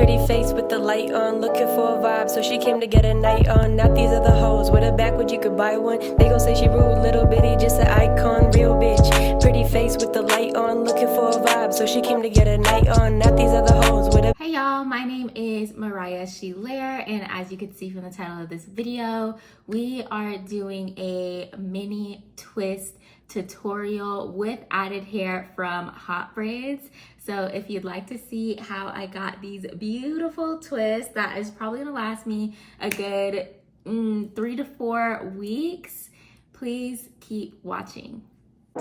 Pretty face with the light on, looking for a vibe, so she came to get a night on. Not these other hoes, with a backwood you could buy one. They gon' say she rude, little bitty, just an icon, real bitch. Pretty face with the light on, looking for a vibe, so she came to get a night on. Not these other hoes with a... Hey y'all, my name is Mariah Shelaire, and as you can see from the title of this video, we are doing a mini twist tutorial with added hair from HOTBRAIDS. So if you'd like to see how I got these beautiful twists, that is probably gonna last me a good 3 to 4 weeks, please keep watching.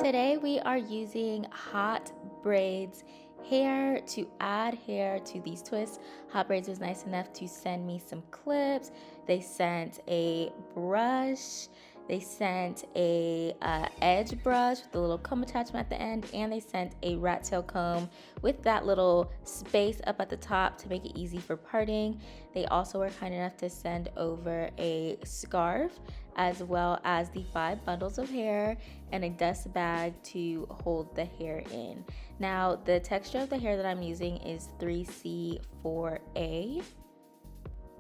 Today we are using HOTBRAIDS hair to add hair to these twists. HOTBRAIDS was nice enough to send me some clips. They sent a brush. They sent a edge brush with a little comb attachment at the end, and they sent a rat tail comb with that little space up at the top to make it easy for parting. They also were kind enough to send over a scarf, as well as the 5 bundles of hair and a dust bag to hold the hair in. Now, the texture of the hair that I'm using is 3C4A,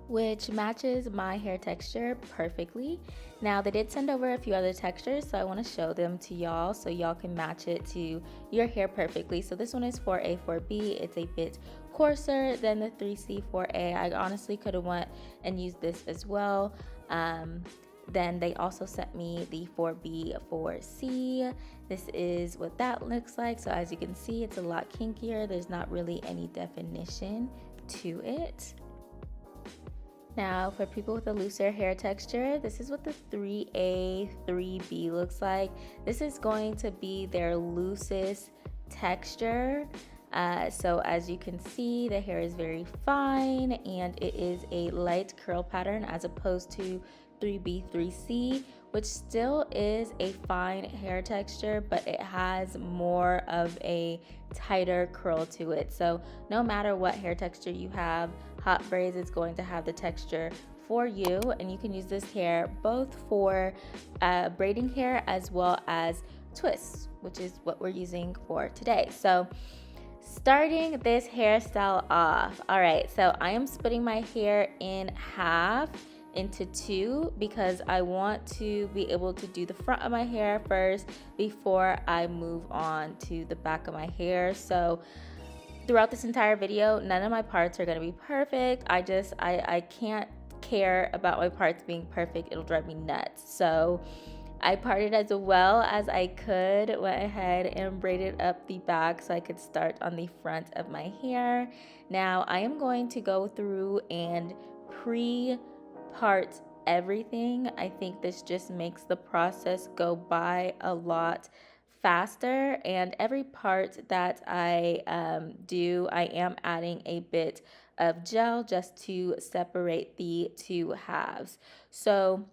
which matches my hair texture perfectly. Now, they did send over a few other textures, so I want to show them to y'all so y'all can match it to your hair perfectly. So this one is 4A, 4B. It's a bit coarser than the 3C, 4A. I honestly could have went and used this as well. Then they also sent me the 4B, 4C. This is what that looks like. So as you can see, it's a lot kinkier. There's not really any definition to it. Now, for people with a looser hair texture, this is what the 3A, 3B looks like. This is going to be their loosest texture. So as you can see, the hair is very fine and it is a light curl pattern as opposed to 3B, 3C, which still is a fine hair texture, but it has more of a tighter curl to it. So no matter what hair texture you have, HOTBRAIDS is going to have the texture for you, and you can use this hair both for braiding hair as well as twists, which is what we're using for today. So starting this hairstyle off, all right, so I am splitting my hair in half into 2 because I want to be able to do the front of my hair first before I move on to the back of my hair. So throughout this entire video, none of my parts are going to be perfect. I can't care about my parts being perfect. It'll drive me nuts. So I parted as well as I could, went ahead and braided up the back so I could start on the front of my hair. Now I am going to go through and pre-part everything. I think this just makes the process go by a lot faster, and every part that I do, I am adding a bit of gel just to separate the 2 halves. So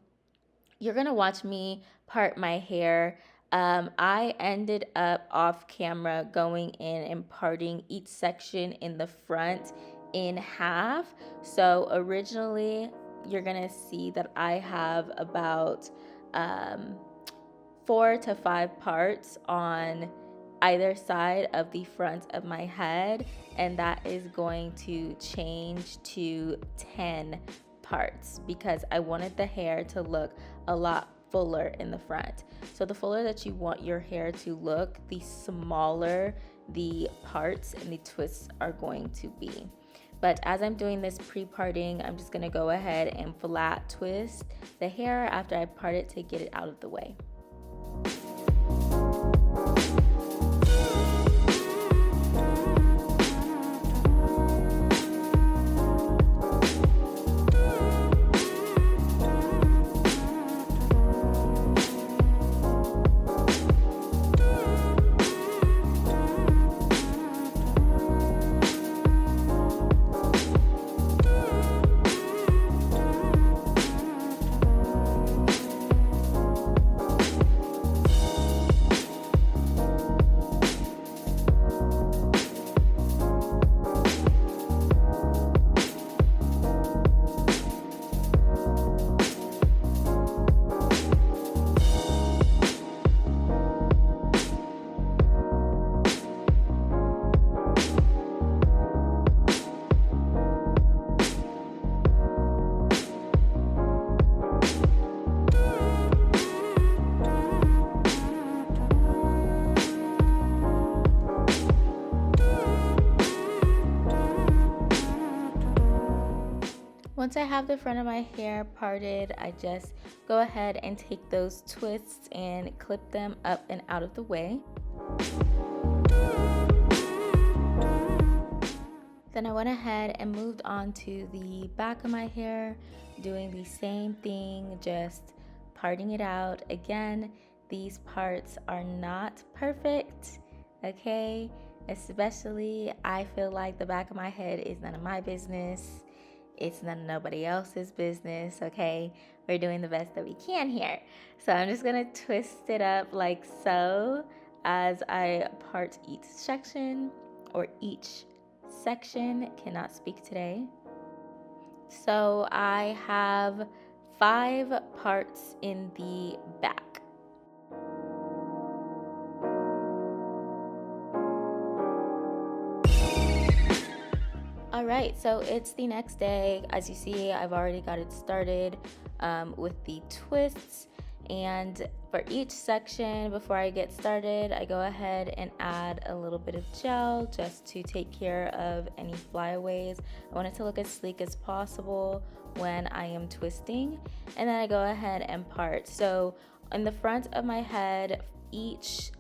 you're gonna watch me part my hair. I ended up off camera going in and parting each section in the front in half. So originally you're gonna see that I have about 4 to 5 parts on either side of the front of my head, and that is going to change to 10 parts because I wanted the hair to look a lot fuller in the front. So the fuller that you want your hair to look, the smaller the parts and the twists are going to be. But as I'm doing this pre-parting, I'm just gonna go ahead and flat twist the hair after I part it to get it out of the way. once I have the front of my hair parted, I just go ahead and take those twists and clip them up and out of the way. Then I went ahead and moved on to the back of my hair, doing the same thing, just parting it out. Again, these parts are not perfect, okay? Especially, I feel like the back of my head is none of my business. It's none of nobody else's business, okay? We're doing the best that we can here. So I'm just gonna twist it up like so as I part each section, or each section, cannot speak today. So I have 5 parts in the back. Alright, so it's the next day. As you see, I've already got it started with the twists, and for each section, before I get started, I go ahead and add a little bit of gel just to take care of any flyaways. I want it to look as sleek as possible when I am twisting, and then I go ahead and part. So in the front of my head, each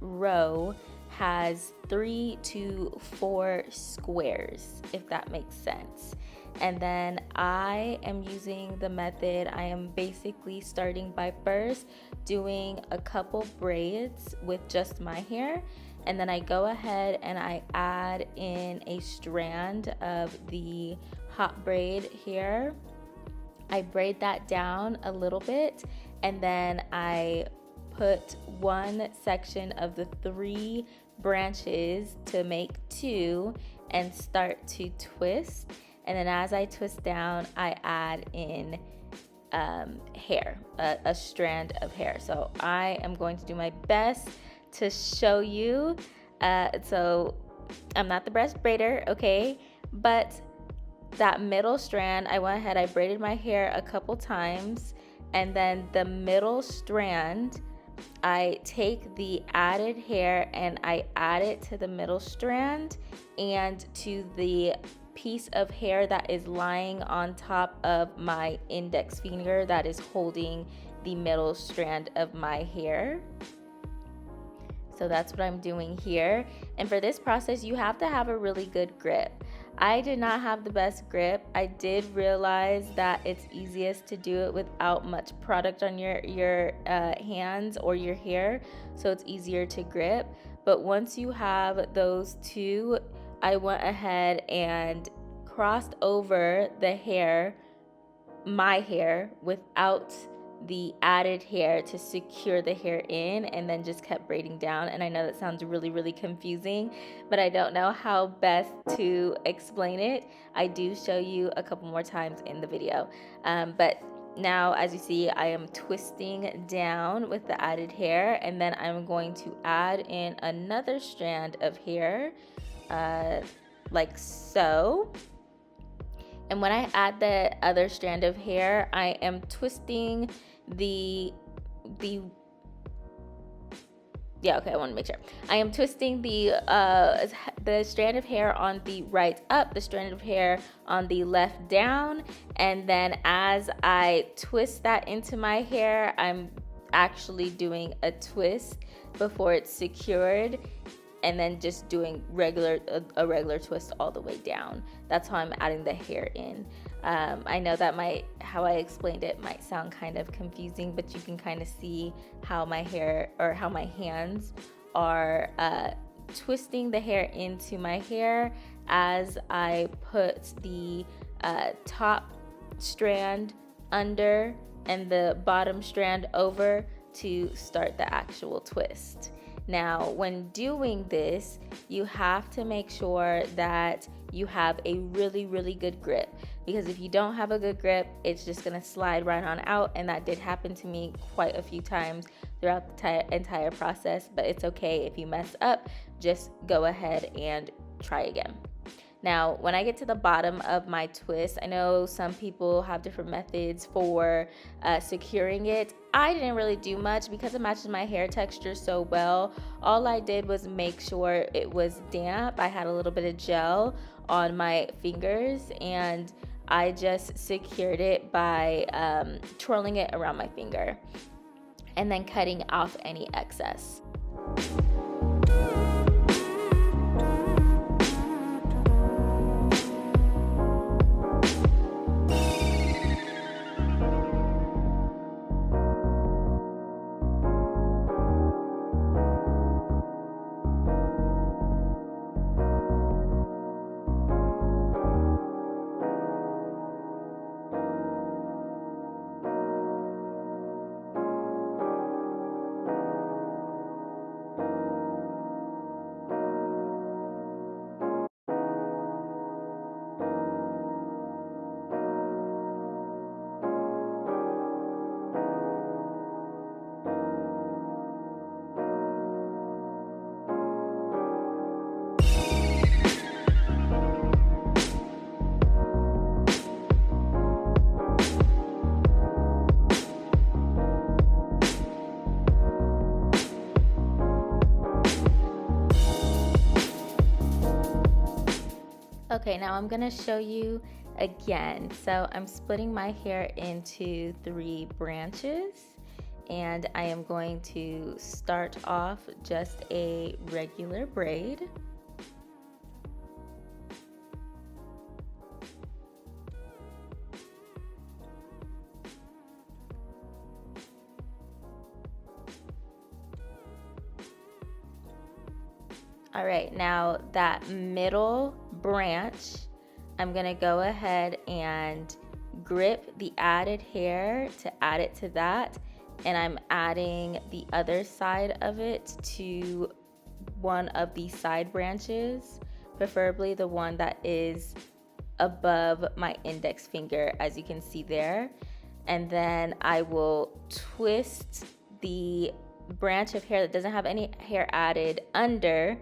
row has 3 to 4 squares, if that makes sense. And then I am using the method, I am basically starting by first doing a couple braids with just my hair, and then I go ahead and I add in a strand of the hot braid hair. I braid that down a little bit, and then I put one section of the 3 branches to make 2 and start to twist. And then as I twist down, I add in hair, a strand of hair. So I am going to do my best to show you. So I'm not the best braider, okay? But that middle strand, I went ahead, I braided my hair a couple times, and then the middle strand, I take the added hair and I add it to the middle strand and to the piece of hair that is lying on top of my index finger that is holding the middle strand of my hair. So that's what I'm doing here. And for this process, you have to have a really good grip. I did not have the best grip. I did realize that it's easiest to do it without much product on your hands or your hair, so it's easier to grip. But once you have those 2, I went ahead and crossed over the hair, my hair, without the added hair to secure the hair in, and then just kept braiding down. And I know that sounds really, really confusing, but I don't know how best to explain it. I do show you a couple more times in the video. But now, as you see, I am twisting down with the added hair, and then I'm going to add in another strand of hair, like so. And when I add the other strand of hair, I am twisting I want to make sure. I am twisting the strand of hair on the right up, the strand of hair on the left down, and then as I twist that into my hair, I'm actually doing a twist before it's secured, and then just doing a regular twist all the way down. That's how I'm adding the hair in. I know that how I explained it might sound kind of confusing, but you can kind of see how my hair, or how my hands are twisting the hair into my hair as I put the top strand under and the bottom strand over to start the actual twist. Now, when doing this, you have to make sure that you have a really, really good grip, because if you don't have a good grip, it's just gonna slide right on out, and that did happen to me quite a few times throughout the entire process. But it's okay if you mess up, just go ahead and try again. Now, when I get to the bottom of my twist, I know some people have different methods for securing it. I didn't really do much because it matches my hair texture so well. All I did was make sure it was damp. I had a little bit of gel on my fingers, and I just secured it by twirling it around my finger and then cutting off any excess. Okay, now I'm gonna show you again. So I'm splitting my hair into 3 branches, and I am going to start off just a regular braid. All right, now that middle branch, I'm gonna go ahead and grip the added hair to add it to that, and I'm adding the other side of it to one of the side branches, preferably the one that is above my index finger, as you can see there. And then I will twist the branch of hair that doesn't have any hair added under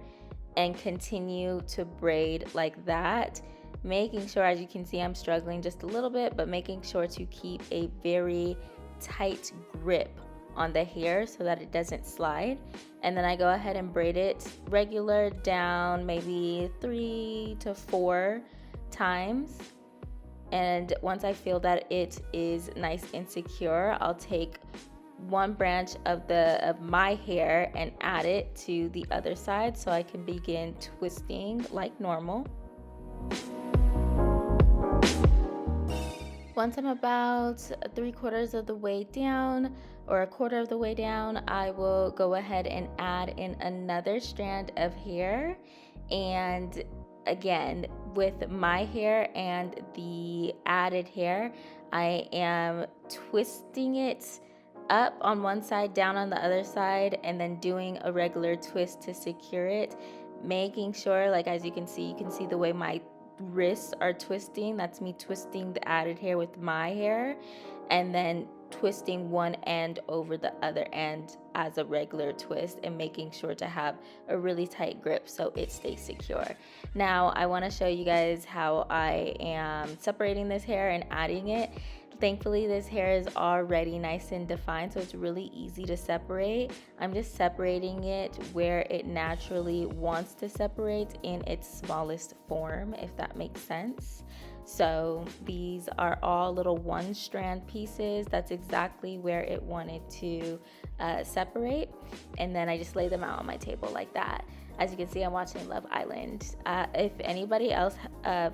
and continue to braid like that, making sure, as you can see, I'm struggling just a little bit, but making sure to keep a very tight grip on the hair so that it doesn't slide. And then I go ahead and braid it regular down, maybe 3 to 4 times. And once I feel that it is nice and secure, I'll take one branch of my hair and add it to the other side so I can begin twisting like normal. Once I'm about 3/4 of the way down or 1/4 of the way down, I will go ahead and add in another strand of hair. And again, with my hair and the added hair, I am twisting it up on one side, down on the other side, and then doing a regular twist to secure it, making sure, like as you can see the way my wrists are twisting. That's me twisting the added hair with my hair, and then twisting one end over the other end as a regular twist, and making sure to have a really tight grip so it stays secure. Now I want to show you guys how I am separating this hair and adding it. Thankfully, this hair is already nice and defined, so it's really easy to separate. I'm just separating it where it naturally wants to separate in its smallest form, if that makes sense. So these are all little 1-strand pieces. That's exactly where it wanted to separate. And then I just lay them out on my table like that. As you can see, I'm watching Love Island. If anybody else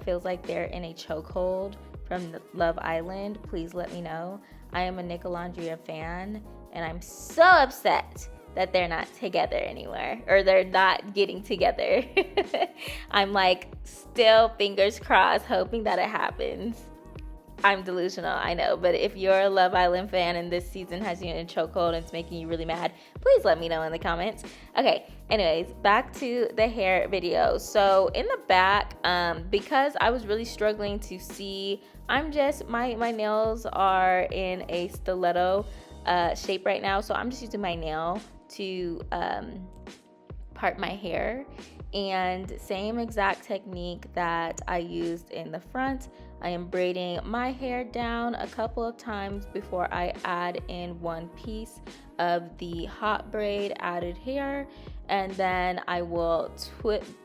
feels like they're in a chokehold from Love Island, please let me know. I am a Nickelandria fan, and I'm so upset that they're not together anymore, or they're not getting together. I'm like still fingers crossed, hoping that it happens. I'm delusional, I know, but if you're a Love Island fan and this season has you in a chokehold and it's making you really mad, please let me know in the comments. Okay, anyways, back to the hair video. So in the back, because I was really struggling to see, my nails are in a stiletto shape right now, so I'm just using my nail to part my hair. And same exact technique that I used in the front, I am braiding my hair down a couple of times before I add in one piece of the hot braid added hair, and then I will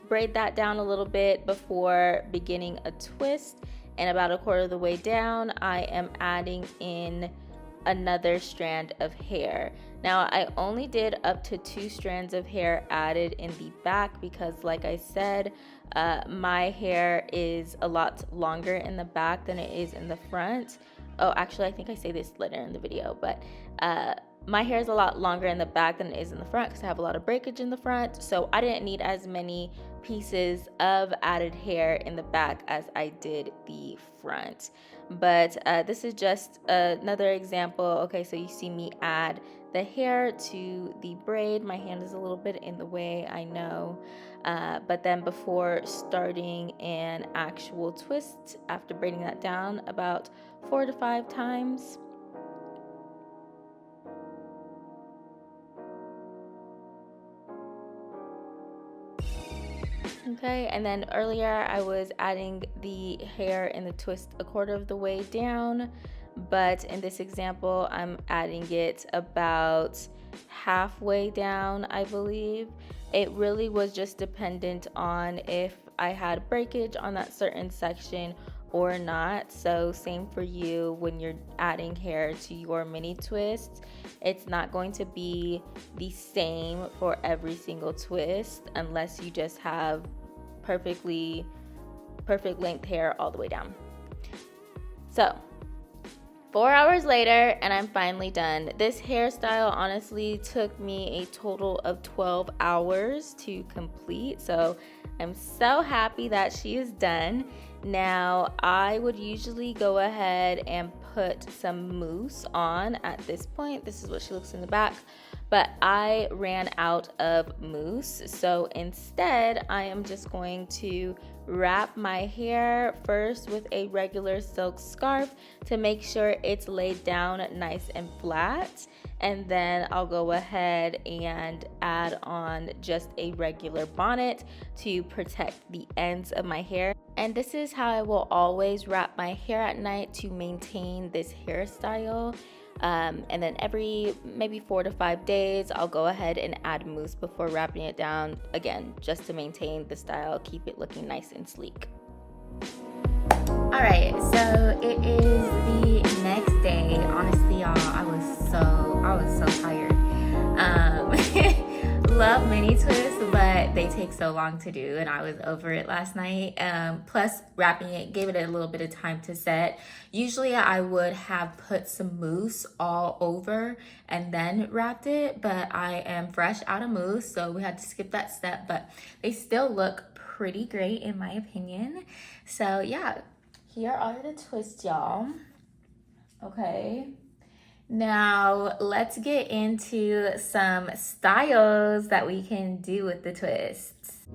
braid that down a little bit before beginning a twist, and about a quarter of the way down, I am adding in another strand of hair. Now I only did up to 2 strands of hair added in the back because, like I said, my hair is a lot longer in the back than it is in the front. Oh, actually, I think I say this later in the video, but my hair is a lot longer in the back than it is in the front because I have a lot of breakage in the front. So I didn't need as many pieces of added hair in the back as I did the front. But this is just another example. Okay, so you see me add the hair to the braid. My hand is a little bit in the way, I know. But then before starting an actual twist, after braiding that down about 4 to 5 times, okay, and then earlier I was adding the hair in the twist a quarter of the way down, but in this example I'm adding it about halfway down, I believe. It really was just dependent on if I had breakage on that certain section or not. So same for you when you're adding hair to your mini twists. It's not going to be the same for every single twist unless you just have perfect length hair all the way down. So 4 hours later and I'm finally done. This hairstyle honestly took me a total of 12 hours to complete. So I'm so happy that she is done. Now I would usually go ahead and put some mousse on at this point. This is what she looks in the back, but I ran out of mousse. So instead I am just going to wrap my hair first with a regular silk scarf to make sure it's laid down nice and flat, and then I'll go ahead and add on just a regular bonnet to protect the ends of my hair. And this is how I will always wrap my hair at night to maintain this hairstyle. And then every maybe 4 to 5 days I'll go ahead and add mousse before wrapping it down, again just to maintain the style, keep it looking nice and sleek. Alright, so it is the next day. Honestly, y'all, I was so tired. Love mini twists, but they take so long to do and I was over it last night. Plus wrapping it gave it a little bit of time to set. Usually I would have put some mousse all over and then wrapped it, but I am fresh out of mousse, so we had to skip that step, but they still look pretty great in my opinion. So yeah, here are the twists, y'all. Okay. Now let's get into some styles that we can do with the twists.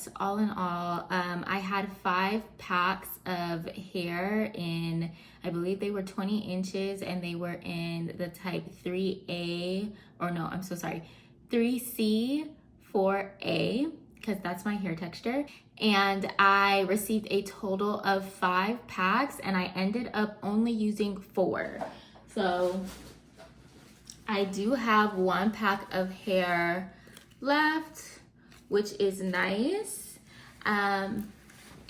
But all in all, I had 5 packs of hair in, I believe they were 20 inches, and they were in the type 3A, or no, I'm so sorry, 3C, 4A, because that's my hair texture. And I received a total of 5 packs, and I ended up only using 4. So I do have 1 pack of hair left, which is nice.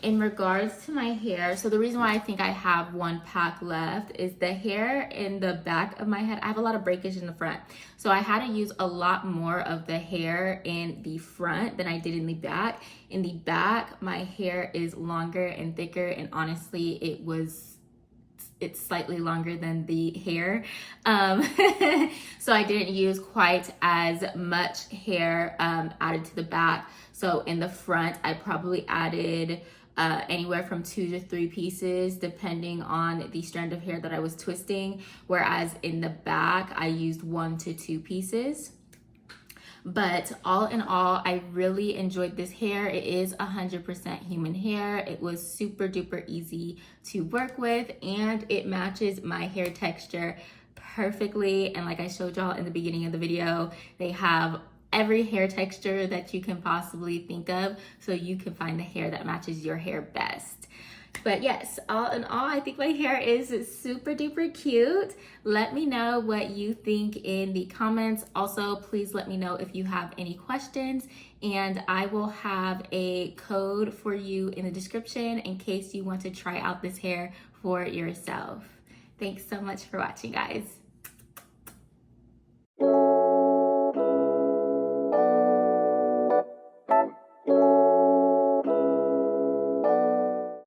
In regards to my hair, so the reason why I think I have 1 pack left is the hair in the back of my head. I have a lot of breakage in the front, so I had to use a lot more of the hair in the front than I did in the back. In the back, my hair is longer and thicker, and honestly, it's slightly longer than the hair. So I didn't use quite as much hair added to the back. So in the front, I probably added anywhere from 2 to 3 pieces depending on the strand of hair that I was twisting, whereas in the back I used 1 to 2 pieces. But all in all, I really enjoyed this hair. It is 100% human hair. It was super duper easy to work with, and it matches my hair texture perfectly. And like I showed y'all in the beginning of the video, they have every hair texture that you can possibly think of, so you can find the hair that matches your hair best. But yes, all in all, I think my hair is super duper cute. Let me know what you think in the comments. Also, please let me know if you have any questions, and I will have a code for you in the description in case you want to try out this hair for yourself. Thanks so much for watching, guys.